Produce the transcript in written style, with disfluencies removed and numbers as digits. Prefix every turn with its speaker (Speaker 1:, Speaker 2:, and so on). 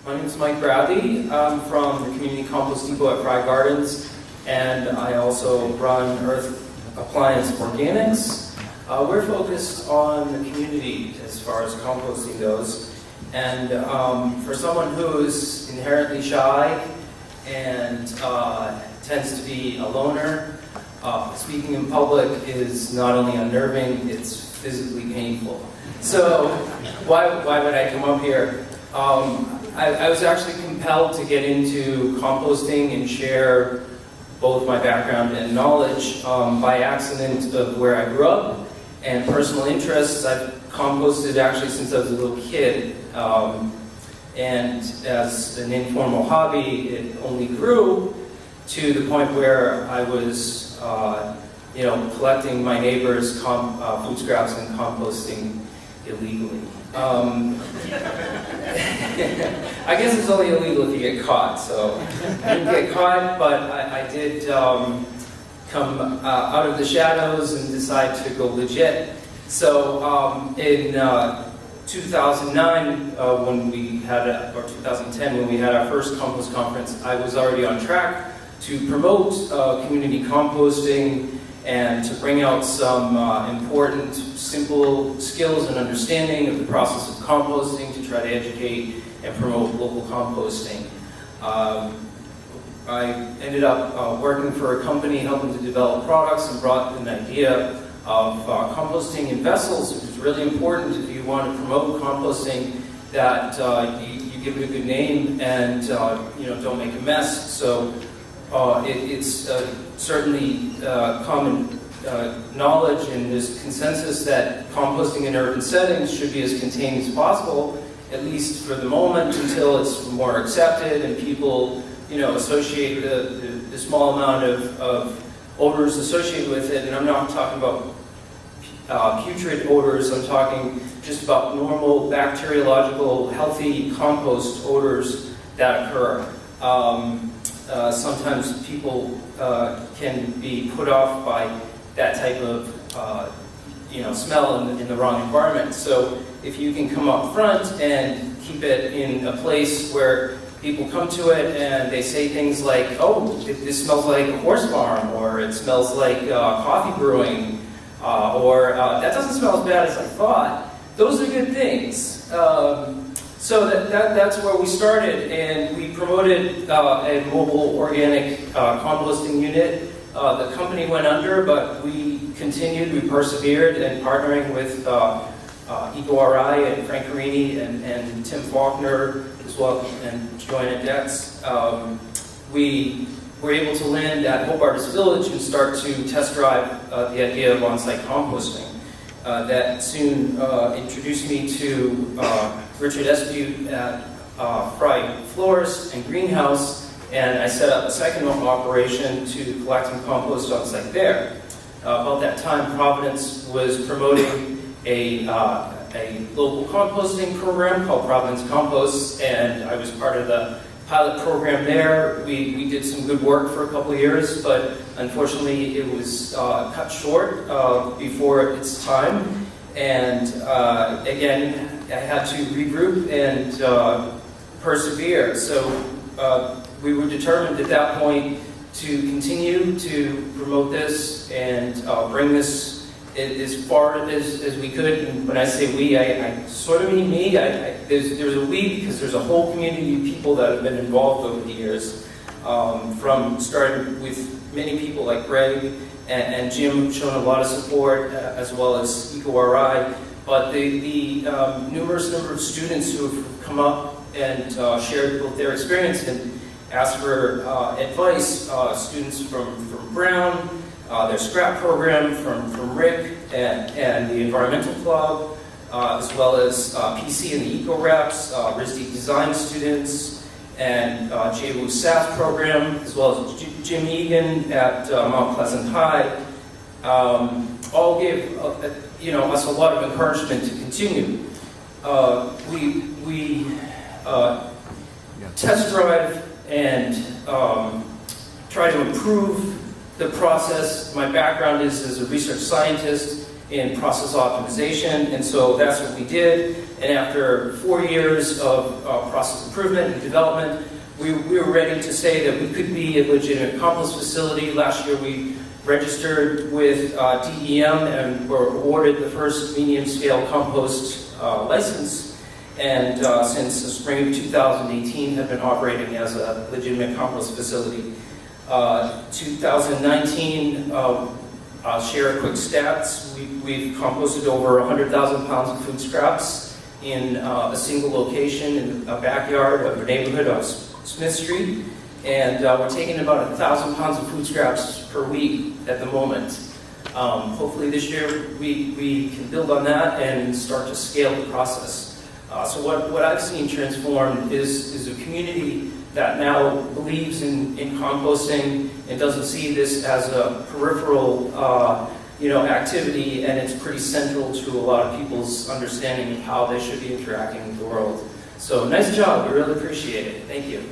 Speaker 1: My name is Mike Bradlee. I'm from the Community Compost Depot at Fry Gardens, and I also run Earth Appliance Organics. We're focused on the community as far as composting goes, and for someone who's inherently shy and tends to be a loner, speaking in public is not only unnerving, it's physically painful. So why would I come up here? I was actually compelled to get into composting and share both my background and knowledge by accident of where I grew up and personal interests. I've composted actually since I was a little kid, and as an informal hobby, it only grew to the point where I was, collecting my neighbors' food scraps and composting illegally. I guess it's only illegal if you get caught, so I didn't get caught, but I did come out of the shadows and decide to go legit. So in 2009, when we had, or 2010, when we had our first compost conference, I was already on track to promote community composting and to bring out some important, simple skills and understanding of the process of composting to try to educate and promote local composting. I ended up working for a company helping to develop products and brought an idea of composting in vessels, which is really important if you want to promote composting, that you give it a good name and don't make a mess. So it's certainly common knowledge, and there's consensus that composting in urban settings should be as contained as possible, at least for the moment, until it's more accepted and people associate the small amount of odors associated with it. And I'm not talking about putrid odors, I'm talking just about normal bacteriological healthy compost odors that occur. Sometimes people can be put off by that type of smell in the wrong environment. So if you can come up front and keep it in a place where people come to it and they say things like, oh, this smells like a horse farm, or it smells like coffee brewing, or that doesn't smell as bad as I thought. Those are good things. So that's where we started, and we promoted a mobile organic composting unit. The company went under, but we continued, we persevered, and partnering with ecoRI and Frank Carini and Tim Faulkner as well, and Joanna Dex, we were able to land at Hope Artist Village and start to test drive the idea of on-site composting. That soon introduced me to Richard Esbute at Fry Florist and Greenhouse, and I set up a second operation to collect and compost on site there. About that time, Providence was promoting a local composting program called Robbins Compost, and I was part of the pilot program there. We did some good work for a couple of years, but unfortunately it was cut short before its time. And again, I had to regroup and persevere. So we were determined at that point to continue to promote this and bring this as far as we could. And when I say we, I sort of mean me. There's a we because there's a whole community of people that have been involved over the years, from starting with many people like Greg and Jim, who've shown a lot of support, as well as ecoRI, but the numerous number of students who have come up and shared both their experience and asked for advice. Students from Brown, their scrap program from Rick and the Environmental Club, as well as PC and the Eco Reps, RISD Design students, and JWU SAS program, as well as Jim Egan at Mount Pleasant High, all gave us a lot of encouragement to continue. We test drive and try to improve the process. My background is as a research scientist in process optimization, and so that's what we did. And after 4 years of process improvement and development, we were ready to say that we could be a legitimate compost facility. Last year we registered with DEM and were awarded the first medium-scale compost license, and since the spring of 2018 have been operating as a legitimate compost facility. 2019, I'll share quick stats. We've composted over 100,000 pounds of food scraps in a single location in a backyard of a neighborhood of Smith Street, and we're taking about 1,000 pounds of food scraps per week at the moment. Hopefully this year we can build on that and start to scale the process. So what I've seen transformed is a community that now believes in composting and doesn't see this as a peripheral activity, and it's pretty central to a lot of people's understanding of how they should be interacting with the world. So nice job, we really appreciate it. Thank you.